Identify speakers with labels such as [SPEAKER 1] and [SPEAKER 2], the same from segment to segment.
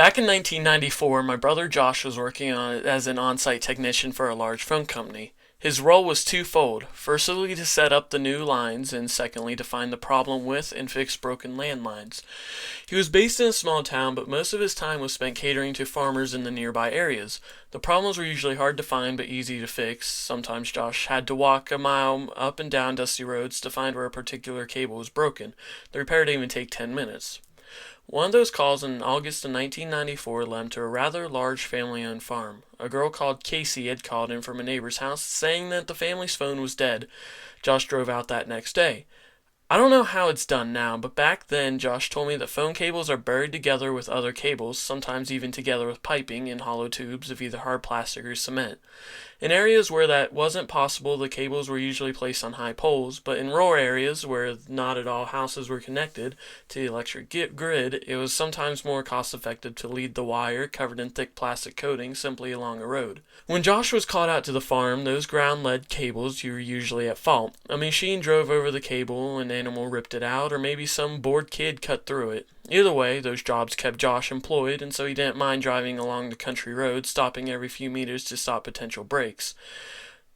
[SPEAKER 1] Back in 1994, my brother Josh was working as an on-site technician for a large phone company. His role was twofold. Firstly, to set up the new lines, and secondly, to find the problem with and fix broken landlines. He was based in a small town, but most of his time was spent catering to farmers in the nearby areas. The problems were usually hard to find but easy to fix. Sometimes Josh had to walk a mile up and down dusty roads to find where a particular cable was broken. The repair didn't even take 10 minutes. One of those calls in August of 1994 led to a rather large family-owned farm. A girl called Casey had called in from a neighbor's house saying that the family's phone was dead. Josh drove out that next day. I don't know how it's done now, but back then Josh told me that phone cables are buried together with other cables, sometimes even together with piping in hollow tubes of either hard plastic or cement. In areas where that wasn't possible, the cables were usually placed on high poles, but in rural areas where not at all houses were connected to the electric grid, it was sometimes more cost-effective to lead the wire, covered in thick plastic coating, simply along a road. When Josh was called out to the farm, those ground-led cables were usually at fault. A machine drove over the cable, an animal ripped it out, or maybe some bored kid cut through it. Either way, those jobs kept Josh employed, and so he didn't mind driving along the country road, stopping every few meters to stop potential breaks.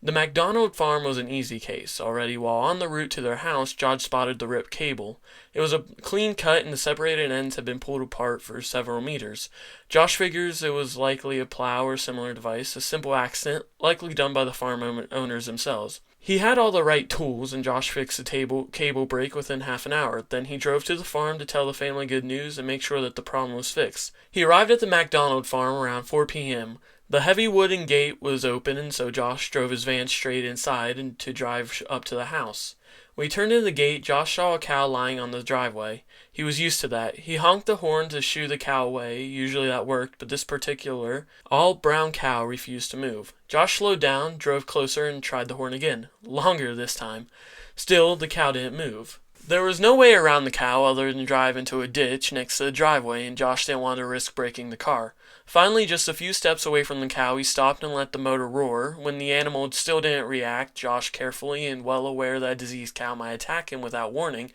[SPEAKER 1] The MacDonald farm was an easy case. Already while on the route to their house, Josh spotted the ripped cable. It was a clean cut, and the separated ends had been pulled apart for several meters. Josh figures it was likely a plow or similar device, a simple accident, likely done by the farm owners themselves. He had all the right tools, and Josh fixed the cable break within half an hour. Then he drove to the farm to tell the family good news and make sure that the problem was fixed. He arrived at the MacDonald farm around 4 p.m. The heavy wooden gate was open, and so Josh drove his van straight inside and to drive up to the house. When he turned into the gate, Josh saw a cow lying on the driveway. He was used to that. He honked the horn to shoo the cow away. Usually that worked, but this particular all-brown cow refused to move. Josh slowed down, drove closer, and tried the horn again. Longer this time. Still, the cow didn't move. There was no way around the cow other than drive into a ditch next to the driveway, and Josh didn't want to risk breaking the car. Finally, just a few steps away from the cow, he stopped and let the motor roar. When the animal still didn't react, Josh, carefully and well aware that a diseased cow might attack him without warning,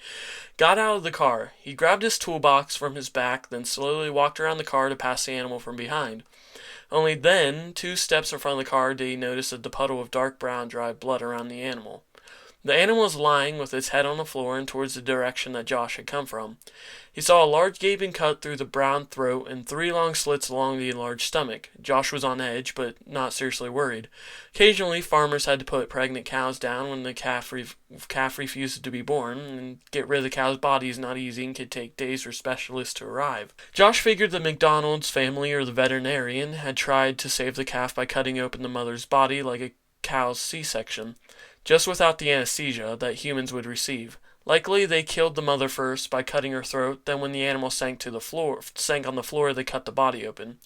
[SPEAKER 1] got out of the car. He grabbed his toolbox from his back, then slowly walked around the car to pass the animal from behind. Only then, 2 steps in front of the car, did he notice a puddle of dark brown dried blood around the animal. The animal was lying with its head on the floor and towards the direction that Josh had come from. He saw a large gaping cut through the brown throat and 3 long slits along the enlarged stomach. Josh was on edge, but not seriously worried. Occasionally, farmers had to put pregnant cows down when the calf refused to be born, and get rid of the cow's body is not easy and could take days for specialists to arrive. Josh figured the MacDonald's family or the veterinarian had tried to save the calf by cutting open the mother's body like a cow's C-section, just without the anesthesia that humans would receive. Likely they killed the mother first by cutting her throat, then when the animal sank on the floor, they cut the body open.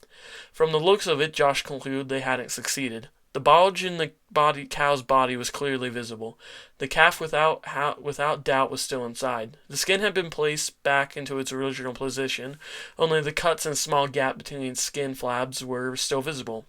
[SPEAKER 1] From the looks of it, Josh concluded they hadn't succeeded. The bulge in the cow's body was clearly visible. The calf without doubt was still inside. The skin had been placed back into its original position, only the cuts and small gap between skin flabs were still visible.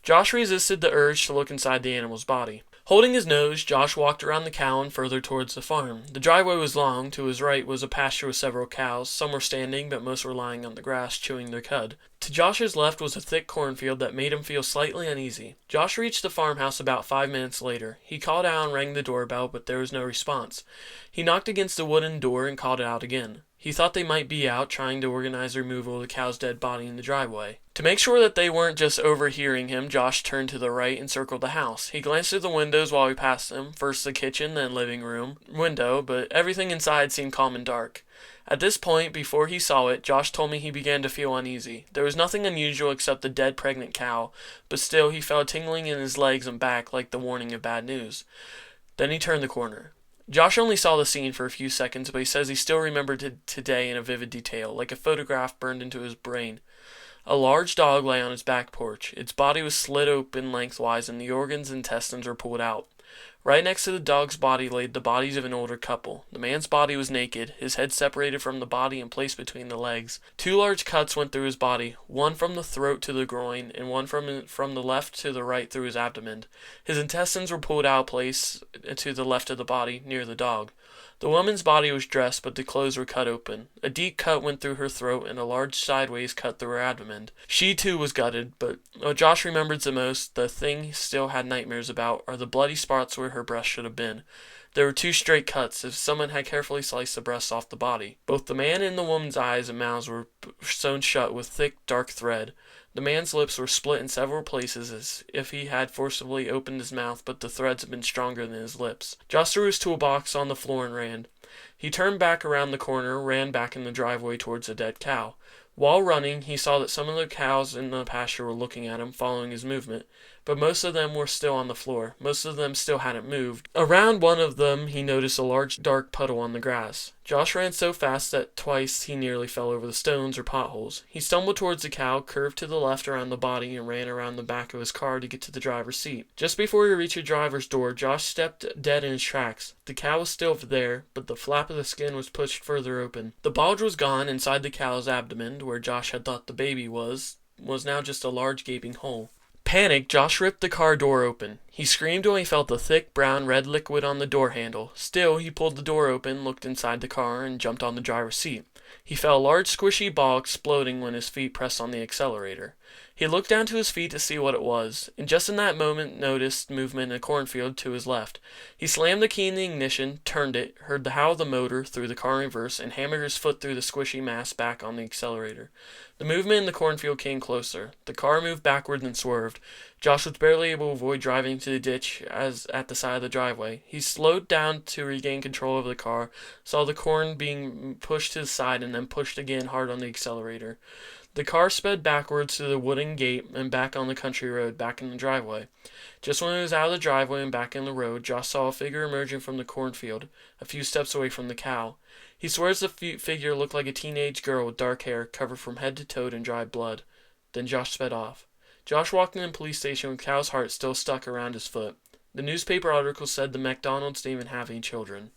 [SPEAKER 1] Josh resisted the urge to look inside the animal's body. Holding his nose, Josh walked around the cow and further towards the farm. The driveway was long. To his right was a pasture with several cows. Some were standing, but most were lying on the grass, chewing their cud. To Josh's left was a thick cornfield that made him feel slightly uneasy. Josh reached the farmhouse about 5 minutes later. He called out and rang the doorbell, but there was no response. He knocked against the wooden door and called it out again. He thought they might be out trying to organize the removal of the cow's dead body in the driveway. To make sure that they weren't just overhearing him, Josh turned to the right and circled the house. He glanced through the windows while he passed them, first the kitchen, then living room window, but everything inside seemed calm and dark. At this point, before he saw it, Josh told me he began to feel uneasy. There was nothing unusual except the dead pregnant cow, but still he felt a tingling in his legs and back like the warning of bad news. Then he turned the corner. Josh only saw the scene for a few seconds, but he says he still remembered it today in a vivid detail, like a photograph burned into his brain. A large dog lay on its back porch. Its body was slit open lengthwise, and the organs and intestines were pulled out. Right next to the dog's body lay the bodies of an older couple. The man's body was naked, his head separated from the body and placed between the legs. 2 large cuts went through his body, one from the throat to the groin, and one from the left to the right through his abdomen. His intestines were pulled out of place to the left of the body, near the dog. The woman's body was dressed, but the clothes were cut open. A deep cut went through her throat and a large sideways cut through her abdomen. She too was gutted, but what Josh remembers the most, the thing he still had nightmares about, are the bloody spots where her breast should have been. There were two straight cuts, as if someone had carefully sliced the breasts off the body. Both the man and the woman's eyes and mouths were sewn shut with thick, dark thread. The man's lips were split in several places, as if he had forcibly opened his mouth, but the threads had been stronger than his lips. Josh threw his toolbox on the floor and ran. He turned back around the corner, ran back in the driveway towards the dead cow. While running, he saw that some of the cows in the pasture were looking at him, following his movement, but most of them were still on the floor. Most of them still hadn't moved. Around one of them, he noticed a large dark puddle on the grass. Josh ran so fast that twice he nearly fell over the stones or potholes. He stumbled towards the cow, curved to the left around the body, and ran around the back of his car to get to the driver's seat. Just before he reached the driver's door, Josh stepped dead in his tracks. The cow was still there, but the flap of the skin was pushed further open. The bulge was gone inside the cow's abdomen, where Josh had thought the baby was now just a large gaping hole. Panicked, Josh ripped the car door open. He screamed when he felt the thick, brown, red liquid on the door handle. Still, he pulled the door open, looked inside the car, and jumped on the driver's seat. He felt a large, squishy ball exploding when his feet pressed on the accelerator. He looked down to his feet to see what it was, and just in that moment noticed movement in a cornfield to his left. He slammed the key in the ignition, turned it, heard the howl of the motor, threw the car in reverse, and hammered his foot through the squishy mass back on the accelerator. The movement in the cornfield came closer. The car moved backward and swerved. Josh was barely able to avoid driving into the ditch as at the side of the driveway. He slowed down to regain control of the car, saw the corn being pushed to the side, and then pushed again hard on the accelerator. The car sped backwards through the wooden gate and back on the country road, back in the driveway. Just when it was out of the driveway and back in the road, Josh saw a figure emerging from the cornfield, a few steps away from the cow. He swears the figure looked like a teenage girl with dark hair, covered from head to toe in dried blood. Then Josh sped off. Josh walked in the police station with Cow's heart still stuck around his foot. The newspaper article said the MacDonalds didn't even have any children.